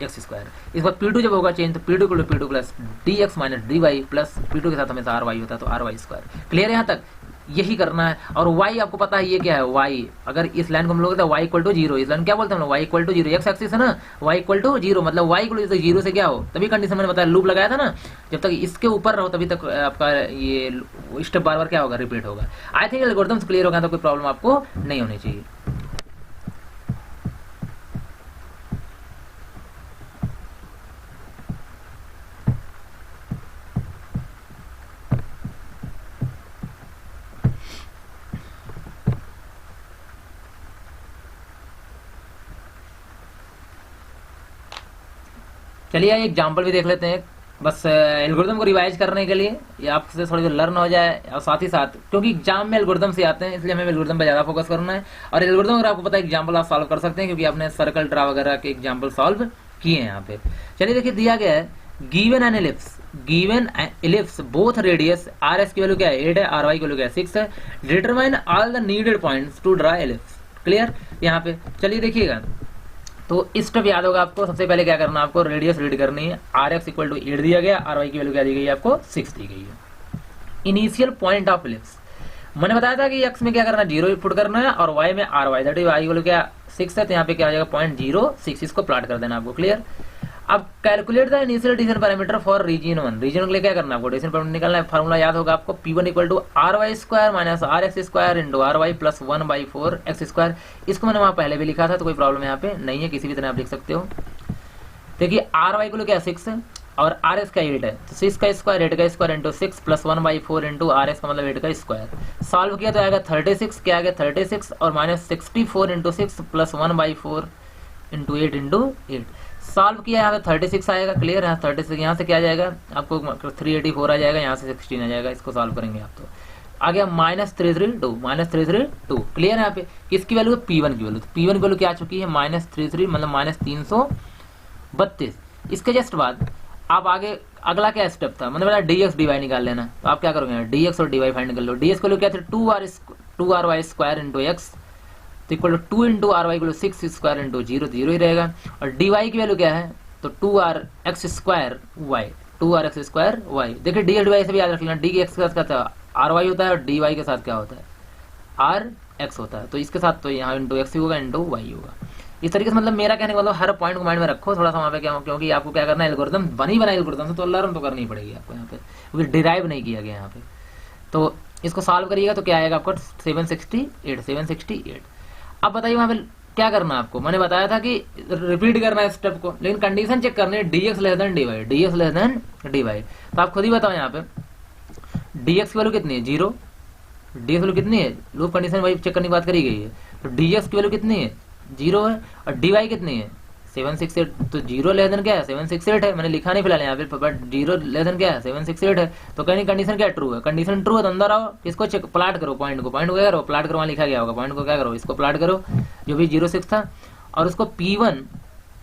X square. इस बार P2 जब होगा चेंज तो P2 equal to P2 plus dx minus dy plus P2 के साथ हमेशा ry होता है, तो ry स्क्वायर। क्लियर, यहाँ तक यही करना है। और y आपको पता है ये क्या है, y अगर इस लाइन को हम लोग y इक्वल टू 0, इस लाइन क्या बोलते हैं हम लोग, y equal to 0, X axis है ना, y इक्वल टू 0 मतलब y इक्वल टू 0 से क्या हो, तभी कंडीशन मैंने बताया, लूप लगाया था ना, जब तक इसके ऊपर रहो तभी तक आपका ये स्टेप बार बार क्या होगा, रिपीट होगा। आई थिंक एल्गोरिथम्स क्लियर होगा तो कोई प्रॉब्लम आपको नहीं होनी चाहिए। चलिए एक एग्जाम्पल भी देख लेते हैं, बस एल्गोरिथम को रिवाइज करने के लिए, ये आपसे थोड़ी लर्न हो जाए, और साथ ही साथ क्योंकि एग्जाम में एल्गोरिथम से आते हैं, इसलिए हमें एल्गोरिथम पर ज़्यादा फोकस करना है। और एल्गोरिथम अगर आपको पता है एग्जाम्पल आप सॉल्व कर सकते हैं, क्योंकि आपने सर्कल ड्रा वगैरह के एग्जाम्पल सॉल्व किए हैं यहाँ पे। चलिए देखिए, दिया गया है given an ellipse both radius R S की वैल्यू क्या है, 8 है, आर वाई की वैल्यू क्या है, 6 है, determine all the needed points to draw ellipse. Clear, यहाँ पे चलिए देखिएगा, तो इस स्टेप याद होगा आपको। सबसे पहले क्या करना है, आपको रेडियस रीड करनी है, आर एक्स इक्वल टू 8 दिया गया, आर वाई की वैल्यू क्या दी गई है आपको, 6 दी गई है। इनिशियल पॉइंट ऑफ एलिप्स मैंने बताया था कि एक्स में क्या करना है, 0 पुट करना है, और वाई में R Y, that is Y की वैल्यू क्या 6 है, तो यहाँ पे क्या हो जाएगा 0.06, इसको प्लॉट कर देना आपको। क्लियर, अब calculate the initial decision parameter for region 1। Region के लिए क्या करना है आपको, डिसीजन पैरामीटर निकालना है। फार्मूला याद होगा आपको, P1 equal to R Y square minus are x square into are Y plus 1/4 X square. इसको मैंने वहां पहले भी लिखा था, तो कोई प्रॉब्लम यहाँ पे नहीं है, किसी भी तरह आप लिख सकते हो। देखिए आर वाई को क्या 6 है और आर एक्स का 8 है, तो 6 का स्क्वायर 8 का square into 6 plus 1/4 into R X का मतलब 8 का स्क्वायर। सॉल्व किया तो आएगा 36, क्या आ गया 36 और minus 64 into 6 plus 1/4 into 8 into 8। Solve किया यहाँ पे 36 आएगा। क्लियर है, 36 यहाँ से क्या आ जाएगा आपको 384 आ जाएगा, यहाँ से 16 आ जाएगा, इसको सॉल्व करेंगे आप तो आ गया -332। क्लियर है, यहाँ पे किसकी वैल्यू, P1 की वैल्यू। P1 की वैल्यू क्या आ चुकी है -33 मतलब -332। इसके जस्ट बाद आप आगे अगला क्या स्टेप था, मतलब डी एक्स डी वाई निकाल लेना। तो आप क्या करोगे, डी एक्स और डी वाई फाइंड कर लो। डी एक्स को क्या थे, two R Y square into x, तो equal to 2 into are y equal 6 square into 0, 0 ही रहेगा। और डी वाई की वैल्यू क्या है, तो 2r x square Y, 2r x square Y. देखिए डी डी वाई से भी याद रख लेना, डी एक्स के साथ क्या आर वाई होता है और डी वाई के साथ क्या होता है, आर एक्स होता है। तो इसके साथ तो यहाँ इंटू एक्स होगा इंटू वाई होगा। इस तरीके से मतलब मेरा कहने का मतलब हर पॉइंट को माइंड में रखो थोड़ा सा वहाँ पे क्या, क्योंकि आपको क्या करना है, एल्गोरिथम बनी बनाई एल्गोरिथम से तो लर्न तो करनी पड़ेगी आपको यहाँ पे, क्योंकि डिराइव नहीं किया गया यहाँ पे। तो इसको सॉल्व करिएगा तो क्या आएगा आपको 768। अब बताइए वहाँ पे क्या करना है आपको, मैंने बताया था कि रिपीट करना है स्टेप को, लेकिन कंडीशन चेक करनी है, D x less than D Y, D x less than D Y. तो आप खुद ही बताओ यहाँ पे डी एक्स की वैल्यू कितनी है, 0, डी एक्स वैल्यू कितनी है, लूप कंडीशन वही चेक करने की बात करी गई है। तो डी एक्स की वैल्यू कितनी है, 0 है, और डी वाई कितनी है 768। तो 0 लेस देन क्या है 768 है, मैंने लिखा नहीं फिलहाल यहाँ पे, बट 0 लेस देन क्या है 768 है। तो कहनी कंडीशन क्या ट्रू है, कंडीशन ट्रू है तो अंदर आओ, इसको चेक प्लाट करो, पॉइंट को क्या करो, प्लाट करो, वहाँ लिखा गया होगा, पॉइंट को क्या करो, इसको प्लाट करो जो भी 06 था, और उसको P1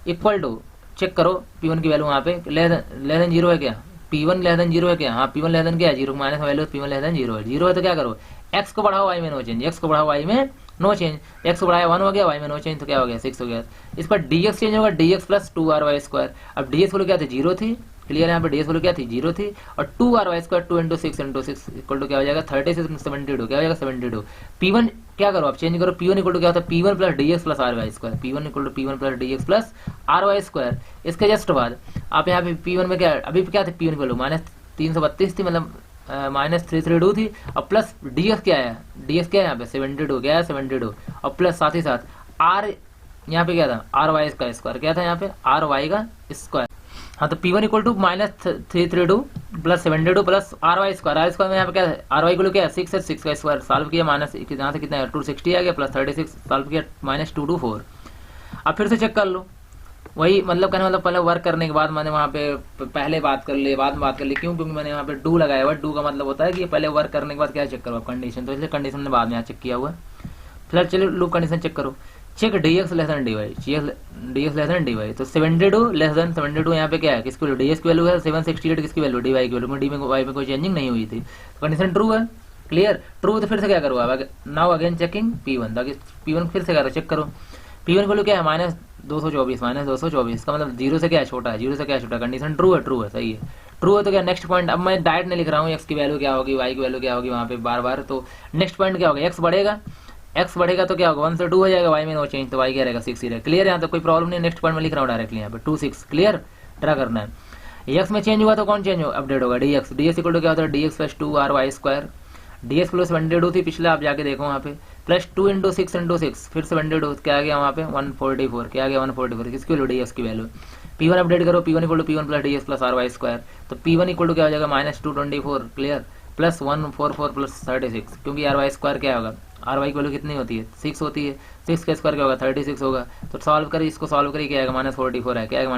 इक्वल टू चेक करो, P1 की वैल्यू वहाँ पे लेस देन 0 है क्या, P1 लेस देन 0 है क्या, हाँ P1 लेस देन क्या है 0 minus value, P1 less than 0 है, 0 है तो क्या करो, x को बढ़ाओ y में नो चेंज, x को बढ़ाओ y में नो चेंज, x को बढ़ाया 1 हो गया, y में नो चेंज, तो क्या हो गया 6 हो गया। इस पर dx चेंज होगा, dx प्लस 2r y²। अब dx वैल्यू क्या थी 0 थी, क्लियर, यहाँ पे dx वैल्यू क्या थी 0 थी, और 2r y² 2 into 6 into 6 equal to क्या हो जाएगा 36 72, क्या हो जाएगा 72। P1 क्या करो आप चेंज करो, P1 इक्वल टू क्या होता है P1 plus dx plus ry², P1 equal to P1 plus dx plus ry²। इसके जस्ट बाद आप यहाँ पे P1 में क्या, अभी क्या थे P1 की वैल्यू -332 थी, मतलब -332 थी, और प्लस ds क्या है, ds क्या है यहाँ पे 72, क्या है 72, और प्लस साथ ही साथ r यहाँ पे क्या था आर वाई का स्क्वायर, क्या था यहाँ पे आर वाई का स्क्वायर। हाँ तो P1 equal to -332 plus 72 plus R Y square में यहाँ पे क्या है आर वाई इक्वल क्या है 6 है, 6 का स्क्वायर सॉल्व किया, माइनस यहाँ से कितना है 260 आ गया, प्लस 36 सॉल्व किया -224। अब फिर से चेक कर लो, वही मतलब कहने मतलब पहले वर्क करने के बाद मैंने वहाँ पे पहले बात कर ली, बाद में बात कर ली, क्यों, क्योंकि मैंने यहाँ पे डू लगाया हुआ, डू का मतलब होता है कि पहले वर्क करने के बाद क्या चेक करो कंडीशन, तो इसलिए कंडीशन ने बाद में यहाँ चेक किया हुआ है। फिलहाल चलिए लूप कंडीशन चेक करो, check dx less than dy, dx less than dy, तो 72 लेस देन 72 यहाँ पे क्या है, किसकी वैल्यू dx की वैल्यू है 768, किसकी वैल्यू dy की वैल्यू, डी में y में कोई चेंजिंग नहीं हुई थी, कंडीशन ट्रू है, क्लियर ट्रू। तो फिर से क्या करो आप, नाउ अगेन चेकिंग P1, ताकि P1 फिर से करो चेक करो, P1 की वैल्यू क्या है -224 का मतलब 0 से क्या है छोटा है, 0 से क्या है छोटा, कंडीशन ट्रू है, सही है, ट्रू है। तो क्या नेक्स्ट पॉइंट, अब मैं डायरेक्ट नहीं लिख रहा हूँ x की वैल्यू क्या होगी, y की वैल्यू क्या होगी वहाँ पे बार बार, तो नेक्स्ट पॉइंट क्या होगा, x बढ़ेगा तो क्या होगा 1 से 2 हो जाएगा, y में नो चेंज, तो y क्या रहेगा 6 ही रहेगा, क्लियर। यहाँ तो कोई प्रॉब्लम नहीं, नेक्स्ट पॉइंट में लिख रहा हूँ डायरेक्टली यहाँ पे 2 6, क्लियर, ड्रा करना है। x में चेंज हुआ तो कौन चेंज हो, अपडेट होगा dx इक्वल टू क्या होता है dx plus 2r/y², dx plus 72 थी पिछले, आप जाके देखो वहाँ पे, प्लस 2 इंटू 6 इंटू 6 फिर 72, क्या आ गया वहाँ पे 144, क्या आ गया 144, किसकी वैल्यू dx की वैल्यू। P1 अपडेट करो, P1 equal to P1 plus dx plus r/y², तो P1 इक्वल टू क्या हो जाएगा -224, क्लियर, प्लस 144 प्लस 36, क्योंकि r/y² क्या होगा, आर वाई की वैल्यू कितनी होती है 6 होती है, 6 का स्क्वायर क्या होगा 36 होगा, तो सॉल्व करिए, इसको सॉल्व करिए, क्या आएगा -44 है, क्या आएगा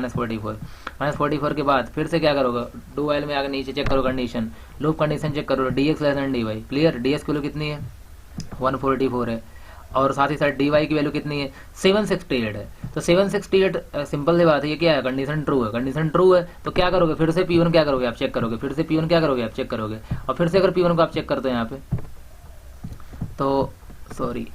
-44 के बाद फिर से क्या करोगे, डू वाइल में आगे नीचे चेक करो कंडीशन, लूप कंडीशन चेक करो, dx less than dy, clear, dx की वैल्यू कितनी है 144 है, और साथ ही साथ dy की वैल्यू कितनी है 768 है, तो 768 सिंपल सी बात है, ये क्या है कंडीशन ट्रू है, तो क्या करोगे फिर से P1 क्या करोगे आप चेक करोगे, फिर से P1 क्या करोगे आप चेक करोगे, और फिर से अगर P1 को आप चेक करते हो यहाँ पे, तो सॉरी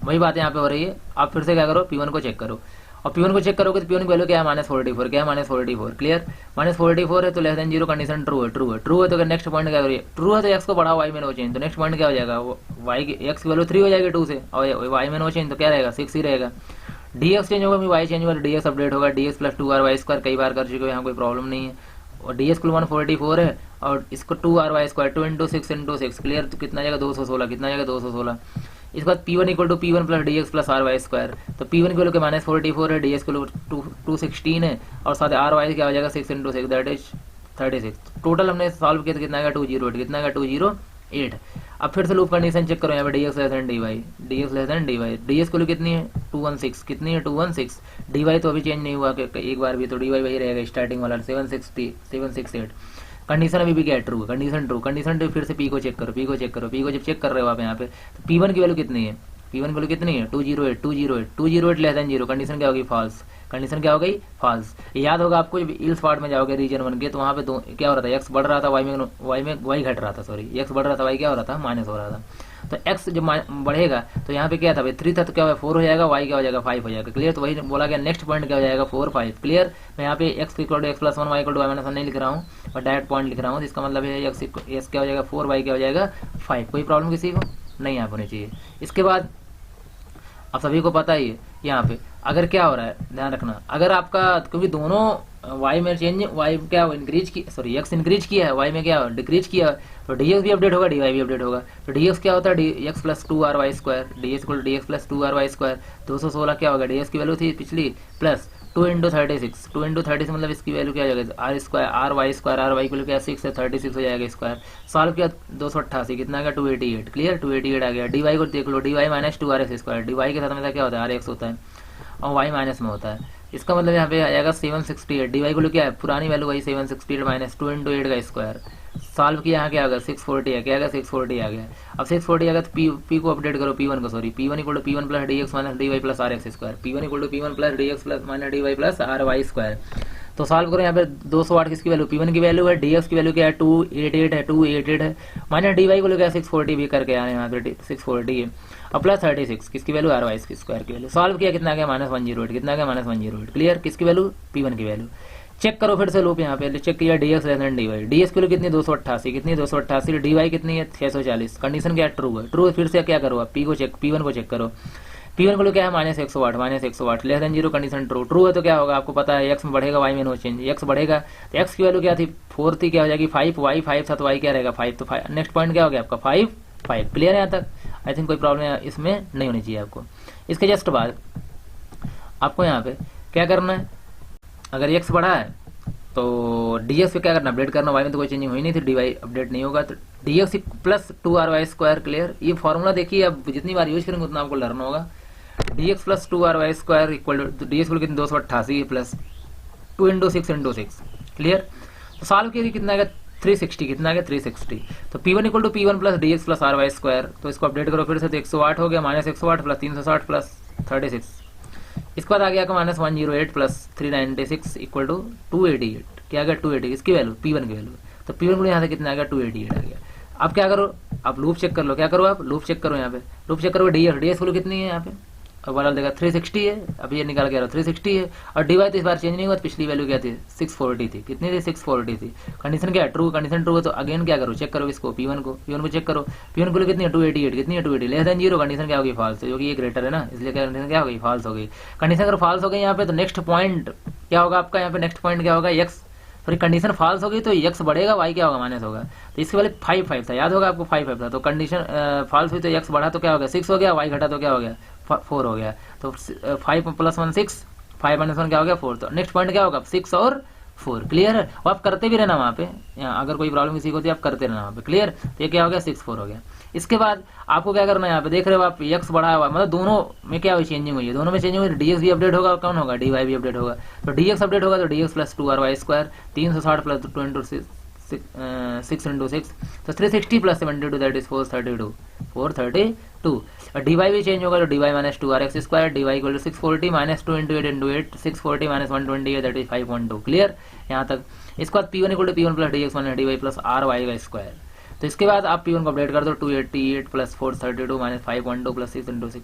वही बात यहाँ पे हो रही है। आप फिर से क्या करो P1 को चेक करो, और P1 को चेक करोगे तो P1 की वैल्यू क्या है -44, क्या है -44, क्लियर, -44 है तो लेस देन 0, कंडीशन ट्रू है तो नेक्स्ट पॉइंट क्या करिए, ट्रू है तो x को बढ़ाओ y में नो चेंज, तो नेक्स्ट पॉइंट क्या हो जाएगा, y की x की वैल्यू 3 हो जाएगी 2 से, और y में नो चेंज तो क्या रहेगा 6 ही रहेगा, dx चेंज होगा y चेंज होगा, dx अपडेट होगा, dx प्लस 2r/y² कई बार कर चुके हो, यहाँ कोई प्रॉब्लम नहीं है, और dx कुल 144 है, और इसको 2r/y² 2 इंटू 6 इंटू 6, क्लियर, तो कितना जाएगा 216, कितना जाएगा 216। इसके बाद P1 equal to P1 plus dx plus r/y², तो P1 की वैल्यू -44 है, dx की वैल्यू 216 है, और साथ r/y क्या हो जाएगा 6 इंटू 6 दैट इज 36, टोटल हमने सॉल्व किया तो कितना आएगा 208, कितना आएगा 208। अब फिर से लूप कंडीशन चेक करो यहाँ पे dx less than dy, dx की वैल्यू कितनी है 216, कितनी है 216, dy तो अभी चेंज नहीं हुआ एक बार भी, तो dy वही रहेगा स्टार्टिंग वाला 768, कंडीशन अभी भी क्या है, true, condition true, condition true, फिर से पी को चेक करो, पी को चेक करो, पी को जब चेक कर रहे हो आप यहाँ पे, तो P1 की वैल्यू कितनी है, P1 की वैल्यू कितनी है 208, 208, 208 लेस देन 0, कंडीशन क्या होगी, फॉल्स, कंडीशन क्या हो गई, फॉल्स। याद होगा आपको जब इल्स पार्ट में जाओगे रीजन 1 के, तो वहाँ पे क्या हो रहा था, एक्स बढ़ रहा था, वाई घट रहा था, सॉरी एक्स बढ़ रहा था, वाई क्या हो रहा था, माइनस हो रहा था। तो एक्स जब बढ़ेगा तो यहाँ पे क्या था भाई 3 था, तो क्या हो 4 हो जाएगा, वाई क्या हो जाएगा 5 हो जाएगा, क्लियर। तो वही बोला गया नेक्स्ट पॉइंट क्या हो जाएगा 4 5, क्लियर। मैं यहाँ पे X equal to x plus 1 Y equal to Y minus 1 नहीं लिख रहा हूँ, और डायरेक्ट पॉइंट लिख रहा हूँ, जिसका मतलब है एक्स क्या हो जाएगा 4, वाई क्या हो जाएगा 5। कोई प्रॉब्लम किसी को नहीं यहाँ होनी चाहिए। इसके बाद आप सभी को पता ही है यहाँ पे अगर क्या हो रहा है, ध्यान रखना, अगर आपका क्योंकि दोनों वाई में चेंज, वाई क्या इंक्रीज की, सॉरी एक्स इंक्रीज किया है, वाई में क्या डिक्रीज किया है, तो डी एक्स भी अपडेट होगा, डी वाई भी अपडेट होगा। तो डी एक्स क्या होता है, D X plus 2 RY square, D X D X plus 2 RY square, 216 क्या होगा, डी एक्स की वैल्यू थी पिछली, प्लस 2 इंटू 36, 2 इंटू 36 मतलब इसकी वैल्यू क्या हो जाएगा, R square R Y square, are Y की वैल्यू क्या 6 है, 36 हो जाएगा स्क्वायर, सॉल्व किया 288 कितना आ गया 288, क्लियर 288 आ गया। डी वाई को देख लो, d Y minus 2RX square, D y के साथ में क्या होता है RX होता है और वाई माइनस में होता है, इसका मतलब यहाँ पे आ जाएगा 768, डी वाई को क्या है पुरानी वैल्यू वही 768 माइनस 2 इंटू 8 का स्क्वायर, सॉल्व किया यहाँ क्या आ गया 640 है, क्या आ गया 640 आ गया। अब 640 आ गया तो पी को अपडेट करो, P1 को, sorry P1 equal to P1 plus D X minus D Y plus RX square, P1 equal to P1 plus D X plus minus D Y plus RY square. तो solve करो यहाँ पे 208 किसकी value, P1 की value है, D X की value क्या है 288 है, 288 है, माइनस डी वाई को क्या 640 भी करके आए यहाँ पे 640 है, और प्लस 36 किसकी वैल्यू RY की स्क्वायर की वैल्यू, सॉल्व किया कितना आ गया -108, कितना आ गया -108, क्लियर। किसकी वैल्यू, P1 की वैल्यू। चेक करो फिर से लूप यहाँ पे चेक किया, D x less than D Y, D X की वैल्यू कितनी 288, कितनी 288, डी वाई कितनी है 640, कंडीशन क्या है ट्रू है, ट्रू फिर से क्या करो आप पी को चेक, P1 को चेक करो, P1 को क्या है -108 less than 0, condition true, true है तो क्या होगा आपको पता है एक्स में बढ़ेगा वाई में नो चेंज, एक्स बढ़ेगा तो एक्स की वैल्यू क्या थी 4 थी, क्या हो जाएगी 5, वाई 5 था तो वाई क्या रहेगा 5, तो नेक्स्ट पॉइंट क्या हो गया आपका 5 5, क्लियर है यहाँ तक। आई थिंक कोई प्रॉब्लम इसमें नहीं होनी चाहिए आपको। इसके जस्ट बाद आपको यहाँ पे क्या करना है, अगर एक्स बढ़ा है तो डी एक्स पे क्या करना, अपडेट करना, वाई में तो कोई चेंजिंग हुई नहीं थी, डी वाई अपडेट नहीं होगा, तो D X plus 2RY square, clear. ये फॉर्मूला देखिए अब जितनी बार यूज करेंगे उतना आपको लर्न होगा, D X plus 2RY square equal to D x को कितनी 288 प्लस 2 इंटू 6 इंटू 6, क्लियर। तो सॉल्व किया कितना आएगा 360, कितना आ गया 360, तो P1 equal to P1 plus D X plus RY square, तो इसको अपडेट करो फिर से, तो 108 हो गया, -108 प्लस 360 प्लस 36, इसके बाद आ गया -108 प्लस 396 इक्वल टू 288, क्या आ गया 280, इसकी वैल्यू P1 की वैल्यू, तो P1 को यहाँ से कितना आ गया 288 आ गया। अब क्या करो, आप लूप चेक कर लो, क्या करो आप लूप चेक करो, यहाँ पे लूप चेक करो, डी एक्स वैल्यू कितनी है यहाँ पे, अब वाला देखा 360 है, अब ये निकाल के आ रहा 360 है, और डी वाई तो इस बार चेंज नहीं हुआ, पिछली वैल्यू क्या थी 640 थी, कितनी थी 640 थी, कंडीशन क्या है ट्रू, कंडीशन ट्रू है तो अगेन क्या करो चेक करो इसको P1 को चेक करो, P1 को कितनी है 288, कितनी है 280 लेस देन 0, कंडीशन क्या होगी फॉल्स, जो कि ये ग्रेटर है ना, इसलिए कंडीशन क्या होगी फॉल्स हो गई। कंडीशन अगर फॉल्स हो गई यहाँ पे तो नेक्स्ट पॉइंट क्या होगा आपका, यहाँ पे नेक्स्ट पॉइंट क्या होगा एक्स, सॉरी कंडीशन फॉल्स होगी तो एक्स बढ़ेगा, वाई क्या होगा माइनस होगा, तो इसके वाले 5 5 था, याद होगा आपको 5 5 था, तो कंडीशन फॉल्स हुई तो एक्स बढ़ा तो क्या हो गया 6 हो गया, वाई घटा तो क्या हो गया 4 हो गया, तो 5 प्लस 1 6, 5 माइनस 1 क्या हो गया 4, तो नेक्स्ट पॉइंट क्या होगा 6 और 4, क्लियर है। और आप करते भी रहना वहाँ पे, अगर कोई प्रॉब्लम किसी को होती है आप करते रहना वहाँ पे, क्लियर। तो ये क्या हो गया 6 4 हो गया। इसके बाद आपको क्या करना है, यहाँ पे देख रहे हो आप एक्स बढ़ा हुआ, मतलब दोनों में क्या हुई चेंजिंग हुई है, दोनों में चेंजिंग हुई, डी एक्स भी अपडेट होगा, कौन होगा डी वाई भी अपडेट होगा, तो डी एक्स अपडेट होगा तो D X plus 2RY square 360 plus 2 into 6 into 6, तो 360 प्लस 72 दैट इज 432, और डी वाई भी चेंज होगा तो D Y minus 2RX square, D Y equal to 640 minus 2 into 8 into 8, 640 minus 120 that is 512, clear यहाँ तक। इसके बाद P1 equal to P1 plus D X minus D Y plus RY का square, तो इसके बाद आप P1 को अपडेट कर दो 288 प्लस 432 माइनस 512 प्लस 6 इंटू 6,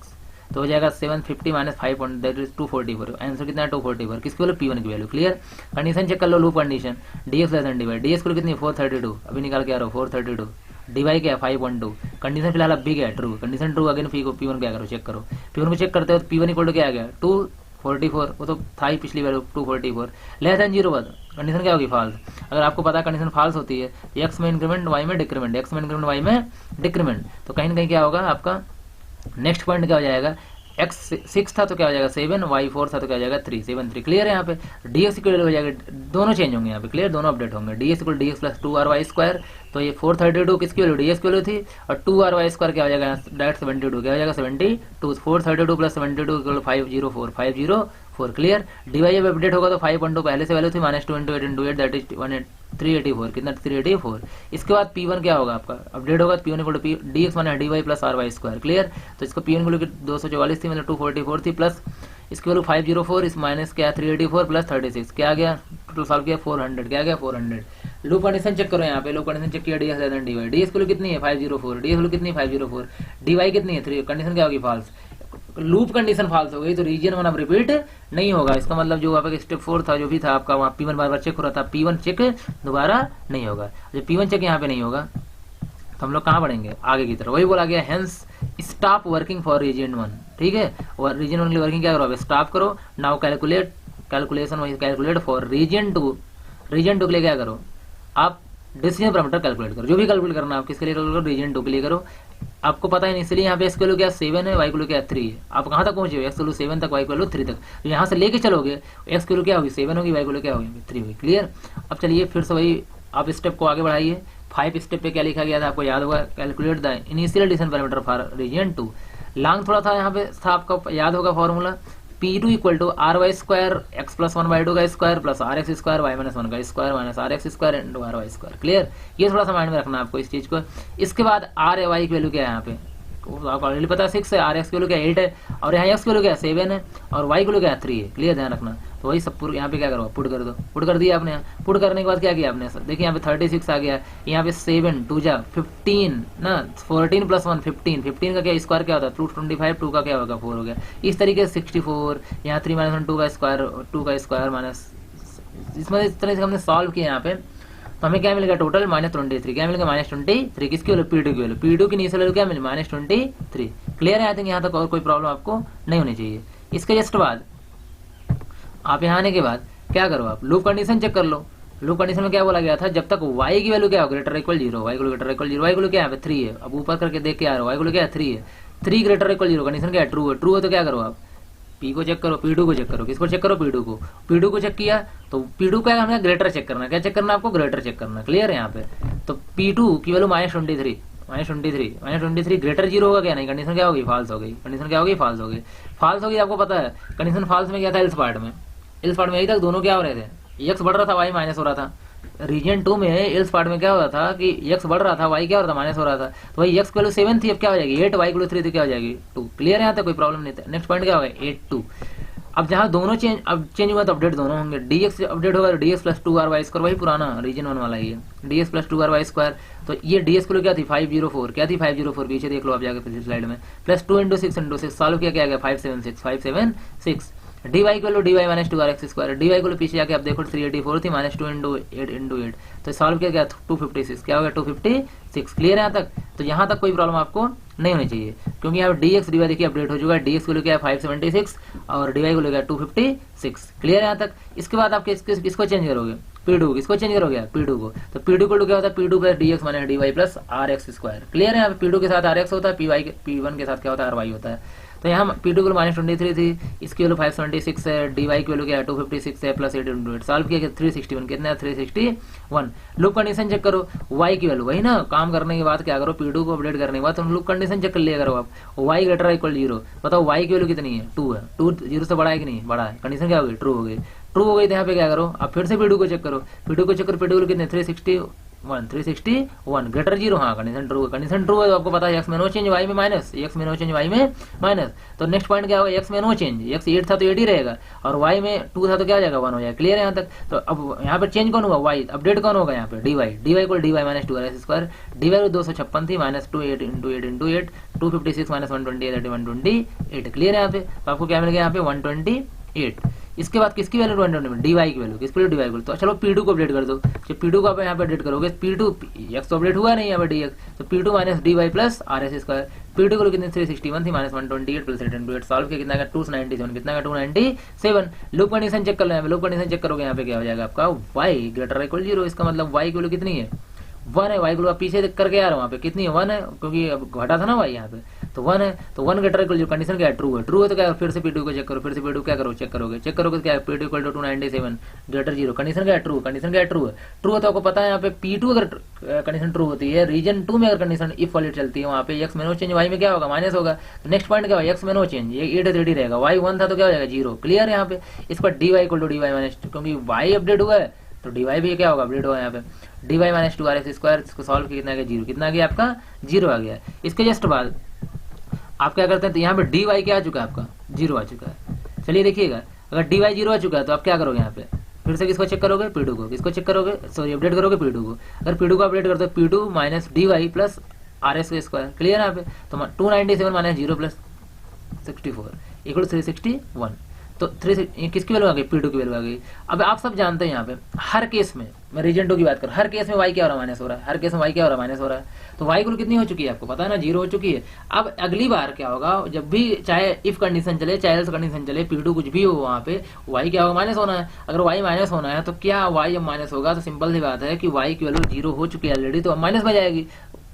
तो हो जाएगा 750 माइनस 5 दैट इज 244, आंसर कितना है 244, किसकी वैल्यू P1 की वैल्यू, क्लियर। कंडीशन चेक कर लो, loop condition d x less than D Y, D x को कितनी 432, अभी निकाल के आ रहा हूँ 432, डी वाई क्या है 512, कंडीशन फिलहाल अब भी क्या है true, condition true, again P1 क्या करो चेक करो, P1 को चेक करते हो तो P1 इक्वल टू क्या आ गया 244, वो तो था ही पिछली वैल्यू 244, लेस देन 0 बाद कंडीशन क्या होगी फॉल्स। अगर आपको पता है कंडीशन फॉल्स होती है, एक्स में इंक्रीमेंट वाई में डिक्रीमेंट, एक्स में इंक्रीमेंट वाई में डिक्रीमेंट, तो कहीं ना कहीं क्या होगा आपका नेक्स्ट पॉइंट क्या हो जाएगा, एक्स 6 था तो क्या हो जाएगा 7, वाई 4 था तो क्या हो जाएगा 3 7 3, क्लियर है। यहाँ पे डी एक्स इक्वल हो जाएगा, दोनों चेंज होंगे यहाँ पे, क्लियर, दोनों अपडेट होंगे, D x equal D X plus 2RY square, तो ये 432 किसकी वैल्यू डी एक्स की वैल्यू थी, और 2RY स्क्वायर क्या हो जाएगा डायरेक्ट 72, क्या हो जाएगा 72, 432 plus 72 equal 504, clear. D Y जब अपडेट होगा तो 512 पहले से वैल्यू थी -2 इंटू 8 इंटू 8 दैट इज 384 कितना 384। इसके बाद P1 क्या होगा आपका अपडेट होगा, P1 equal to P D X minus D Y plus R Y square. Clear. तो इसको P1 इक्वल टू 244 थी मतलब 244 थी प्लस इसके वैल्यू 504 इस माइनस क्या 384 प्लस 36 क्या आ गया टोटल सॉल्व किया 400 क्या आ गया 400। लूप कंडीशन चेक करो यहाँ पे, लूप कंडीशन चेक किया D X D Y, D X की वैल्यू कितनी है 504, डी एक्स वैल्यू कितनी है 504, डी वाई कितनी है 3, कंडीशन क्या होगी फॉल्स, लूप कंडीशन फॉल्स हो गई तो रीजन 1 अब रिपीट नहीं होगा। इसका मतलब जो आपका स्टेप 4 था जो भी था आपका वहाँ P1 बार बार चेक हो रहा था, P1 चेक दोबारा नहीं होगा। जब P1 चेक यहाँ पे नहीं होगा तो हम लोग कहाँ बढ़ेंगे आगे की तरफ, वही बोला गया hence stop working for region 1। ठीक है, और रीजन 1 की वर्किंग क्या करो स्टॉप करो। नाउ कैलकुलेशन वही कैलकुलेट फॉर रीजन 2, रीजन 2 के लिए क्या करो आप डिसीजन पैरामीटर कैलकुलेट करो, जो भी कैलकुलेट करना आप किसके लिए करो रीजन 2 के लिए करो। आपको पता है इसलिए यहाँ पे एक्स वैल्यू क्या 7 है, वाई वैल्यू क्या 3 है। आप कहाँ तक पहुंचे हो एक्स वैल्यू 7 तक, वाई वैल्यू 3 तक, तो यहाँ से लेके चलोगे एक्स वैल्यू क्या होगी 7 होगी, वाई वैल्यू क्या होगी 3 होगी। क्लियर। अब चलिए फिर से वही आप स्टेप को आगे बढ़ाइए। 5 स्टेप पे क्या लिखा गया था आपको याद होगा, calculate the initial decision parameter for region 2। Long थोड़ा था यहाँ पे था आपका याद होगा formula P2 equal to R Y square x plus 1 by 2 का square plus are x square Y minus 1 का square minus are x square into R Y square. Clear. ये थोड़ा सा माइंड में रखना आपको इस चीज को। इसके बाद आर वाई की वैल्यू क्या है यहाँ पे आपको ऑलरेडी पता है 6 है, आर एक्स की वैल्यू क्या 8 है और यहाँ एक्स की वैल्यू क्या 7 है और वाई की वैल्यू क्या 3 है। क्लियर ध्यान रखना। तो वही सब यहाँ पे क्या करो पुट कर दो, पुट कर दिया आपने। पुट करने के बाद क्या किया आपने देखिए यहाँ पे 36 आ गया, यहाँ पे 7 2 जा 15 ना 14 प्लस 1 15, 15 का क्या स्क्वायर क्या होता है 225, 2 का क्या होगा 4 हो गया। इस तरीके से 64 यहाँ 3 माइनस 1 2 का स्क्वायर माइनस इसमें इस तरह से हमने सॉल्व किया यहाँ पे। तो हमें क्या मिलेगा टोटल -23 क्या मिलेगा -23 किसकी वैल्यू P2 की वैल्यू, P2 की इनिशियल वैल्यू क्या मिली -23। क्लियर है। आई थिंक यहाँ तक और कोई प्रॉब्लम आपको नहीं होनी चाहिए। इसके जस्ट बाद आप यहाँ आने के बाद क्या करो आप लूप कंडीशन चेक कर लो। लूप कंडीशन में क्या बोला गया था जब तक y की वैल्यू क्या हो greater equal 0, y greater equal 0, y value क्या है 3 है। अब ऊपर करके देख के आ रहा हो y वैल्यू क्या है 3 है, 3 ग्रेटर इक्वल 0 कंडीशन क्या है ट्रू है। ट्रू है तो क्या करो आप P को चेक करो, P2 को चेक करो, किसको चेक करो P2 को चेक किया तो P2 का हमें ग्रेटर चेक करना, क्या चेक करना आपको ग्रेटर चेक करना। क्लियर है यहाँ पे। तो P2 की वैल्यू -23 ग्रेटर 0 होगा क्या नहीं, कंडीशन क्या होगी फॉल्स हो गई, कंडीशन क्या होगी फॉल्स हो गई। फॉल्स होगी आपको पता है कंडीशन फॉल्स में क्या था एल्स पार्ट में यही तक दोनों क्या हो रहे थे एक्स बढ़ रहा था वाई माइनस हो रहा था। रीजन 2 में एल्स पार्ट में क्या हो रहा था कि एक्स बढ़ रहा था वाई क्या हो रहा था माइनस हो रहा था। तो वही एक्स की वैल्यू 7 थी अब क्या हो जाएगी 8, वाई की वैल्यू 3 थी क्या हो जाएगी 2। क्लियर है यहाँ तक कोई प्रॉब्लम नहीं था। नेक्स्ट पॉइंट क्या होगा 8 2। अब जहाँ दोनों चेंज हुआ तो अपडेट दोनों होंगे, डीएक्स अपडेट होगा DX plus 2 R Y square वही पुराना रीजन 1 वाला ही है DX plus 2 R Y square. तो ये डीएक्स की क्या थी 504 क्या थी 504 पीछे देख लो आप जाके पिछली स्लाइड में प्लस 2 × 6 × 6 सॉल्व किया क्या गया 576 डी वाई को लो d Y minus 2 r x square, D y को लो पीछे जाके आप देखो 384 थी -2 × 8 तो सॉल्व किया गया 256 क्या हो गया 256। क्लियर है यहाँ तक। तो यहाँ तक कोई प्रॉब्लम आपको नहीं होनी चाहिए क्योंकि यहाँ डी एक्स डी वाई देखिए अपडेट हो चुका है, डीएक्स को लेकर 576 और डी वाई को लेकर 256। क्लियर है यहाँ तक। इसके बाद आप किसको चेंज करोगे P2 किसको चेंज करोगे P2 को। तो P2 को क्या होता है P2 plus D X minus D Y plus are x square. Clear है यहाँ पे P2 के साथ आर एक्स होता है, P1 के साथ क्या होता है RY होता है। तो यहाँ P2 की -23 थी, इसकी वैल्यू 576 है, dy की वैल्यू क्या है 256 है प्लस 8 × 8 सॉल्व किया 361 कितना है 361। लूप कंडीशन चेक करो y की वैल्यू वही ना काम करने के बाद क्या करो P2 को अपडेट करने के बाद तुम लूप कंडीशन चेक कर लिया करो आप y ग्रेटर इक्वल 0। बताओ y की वैल्यू कितनी है 2 है, 2 0 से बड़ा है कि नहीं बड़ा है, कंडीशन क्या होगी ट्रू हो गई। ट्रू हो गई तो यहाँ पे क्या करो आप फिर से P2 को चेक करो, P2 को चेक करो P2 कितने 361 ग्रेटर 0 हाँ कंडीशन ट्रू है तो आपको पता है x में नो चेंज y में माइनस, x में नो चेंज y में माइनस। तो नेक्स्ट पॉइंट क्या होगा x में नो चेंज, x 8 था तो 8 ही रहेगा और y में 2 था तो क्या हो जाएगा 1 हो जाएगा। क्लियर है यहाँ तक। तो अब यहाँ पर चेंज कौन होगा y अपडेट कौन होगा यहाँ पे dy को dy minus 2 R square, dy 256 थी -2 8 × 8 256 -128 128। क्लियर है यहाँ पे। तो आपको क्या मिल गया यहाँ पे 128। इसके बाद किसकी वैल्यू 120 डी वाई की वैल्यू किसकी वैल्यू डी वाई की। तो चलो P2 को अपडेट कर दो। जब P2 को आप यहाँ पे अपडेट करोगे P2 x तो अपडेट हुआ नहीं यहाँ पे dx तो P2 minus D Y plus R S square. P2 को कितनी 361 थी -128 प्लस 8 सॉल्व किया कितना का 297 कितना का 297। लूप कंडीशन चेक कर लो यहाँ पे, लूप कंडीशन चेक करोगे यहाँ पे क्या हो जाएगा आपका y ग्रेटर इक्वल 0। इसका मतलब y की वैल्यू कितनी है 1 है, y को आप पीछे करके आ रहा हूँ वहाँ पे कितनी है 1 है क्योंकि अब घटा था ना y यहाँ पे तो 1 है। तो 1 ग्रेटर इक्वल 0 कंडीशन क्या है ट्रू है तो क्या फिर से P2 को चेक करो, फिर से P2 क्या करो चेक करोगे क्या है P2 equal to 297 greater 0 condition क्या है ट्रू है। तो आपको पता है यहाँ पे P2 अगर कंडीशन ट्रू होती है रीजन 2 में अगर कंडीशन इफ वाली चलती है वहाँ पे x में नो चेंज y में क्या होगा माइनस होगा। तो नेक्स्ट पॉइंट क्या होगा x में नो चेंज ये 8 रेडी रहेगा, y 1 था तो क्या हो जाएगा 0। क्लियर है यहाँ पे। इसका dy equal to dy minus क्योंकि y अपडेट हुआ है तो डी वाई भी क्या होगा, अपडेट होगा यहाँ पे, डी वाई माइनस 2RX², इसको सॉल्व किया कितना आ गया, 0, कितना आ गया आपका, 0 आ गया। इसके जस्ट बाद आप क्या करते हैं, तो यहाँ पे डी वाई क्या आ चुका है आपका, 0 आ चुका है। चलिए देखिएगा, अगर डी वाई 0 आ चुका है तो आप क्या करोगे यहाँ पे, फिर से किसको चेक करोगे, P2 को, किसको चेक करोगे, सॉरी अपडेट करोगे P2 को। अगर P2 को अपडेट करते हो, P2 minus D Y plus RX², clear है यहाँ पे। तो 297 माइनस 0 प्लस 64 इक्वल 361। तो 3 किसकी वैल्यू आ गई, P2 की वैल्यू आ गई। अब आप सब जानते हैं यहाँ पे हर केस में, मैं रीजन 2 की बात करूँ, हर केस में y क्या हो रहा है, माइनस हो रहा है, हर केस में y क्या हो रहा है, माइनस हो रहा है। तो y इक्वल कितनी हो चुकी है आपको पता है ना, 0 हो चुकी है। अब अगली बार क्या होगा, जब भी चाहे इफ कंडीशन चले चाहे एल्स कंडीशन चले, P2 कुछ भी हो वहाँ पे y क्या होगा, माइनस होना है। अगर y माइनस होना है तो क्या y जब माइनस होगा तो सिंपल सी बात है कि y की वैल्यू 0 हो चुकी है ऑलरेडी, तो माइनस में जाएगी।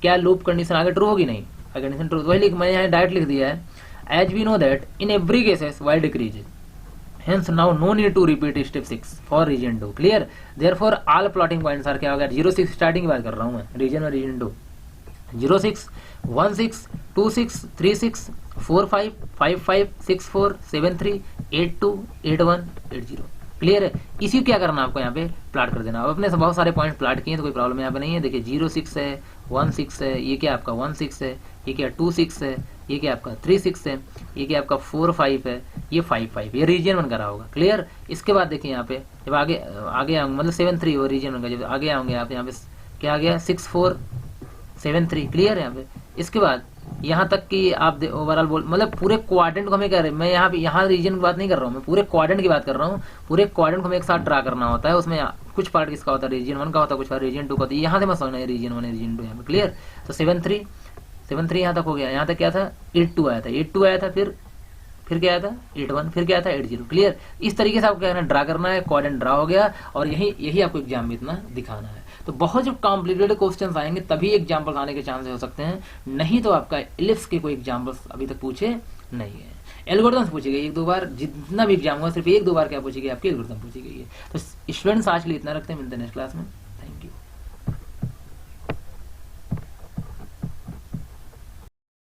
क्या लूप कंडीशन आगे ट्रू होगी, नहीं, कंडीशन ट्रू, वही मैंने यहाँ डायरेक्ट लिख दिया है, as we know that in every cases y decrease, hence now no need to repeat step 6 for region 2, clear, therefore all plotting points are क्या होगा, 06 स्टार्टिंग की बात कर रहा हूँ मैं, रीजन और रीजन 2, 06 16 26 36 45 55 64 73 82 81 80, क्लियर है। इसी क्या करना आपको यहाँ पे प्लाट कर देना। अब अपने से बहुत सारे पॉइंट प्लाट किए तो कोई प्रॉब्लम यहाँ पे नहीं है। देखिए 06 है, 16 है, ये क्या आपका 16 है, ये क्या 26 है, ये क्या आपका 36 है, ये क्या आपका 45 है, ये 55, ये रीजन 1 करा होगा, क्लियर। इसके बाद देखिए यहाँ पे जब आगे आगे आऊंगे, मतलब 73 वो रीजन 1 का, जब आगे आऊंगे आप यहाँ पे क्या आ गया 6473, क्लियर है यहाँ पे। इसके बाद यहाँ तक कि आप ओवरऑल बोल, मतलब पूरे क्वाड्रेंट को हमें कह रहे हैं, मैं यहाँ रीजन की बात नहीं कर रहा हूँ, मैं पूरे क्वाड्रेंट की बात कर रहा हूँ। पूरे क्वाड्रेंट को हमें एक साथ ड्रा करना होता है, उसमें कुछ पार्ट किसका होता है, रीजन 1 का होता है, कुछ पार्ट रीजन 2 का होता है। यहाँ से मैं समझना है रीजन 1 रीजन 2 यहाँ पे, क्लियर। तो 73 यहाँ तक हो गया। यहाँ तक क्या था, 82 आया था, 82 आया था, फिर क्या आया था 81, फिर क्या आया था 80, क्लियर। इस तरीके से आपको क्या करना, ड्रा करना है, क्वाड्रेंट ड्रा हो गया, और यही आपको एग्जाम में इतना दिखाना है। तो बहुत जब कॉम्प्लिकेटेड क्वेश्चंस आएंगे तभी एग्जाम्पल्स आने के चांसेस हो सकते हैं, नहीं तो आपका इलिप्स के कोई एग्जाम्पल्स अभी तक पूछे नहीं है। एल्गोरिथम पूछी गई 1-2 बार, जितना भी एग्जाम हुआ सिर्फ 1-2 बार क्या पूछी गई, आपकी एल्गोरिथम पूछी गई है। तो स्टूडेंट्स आज के लिए इतना रखते हैं, मिलते हैं नेक्स्ट क्लास में।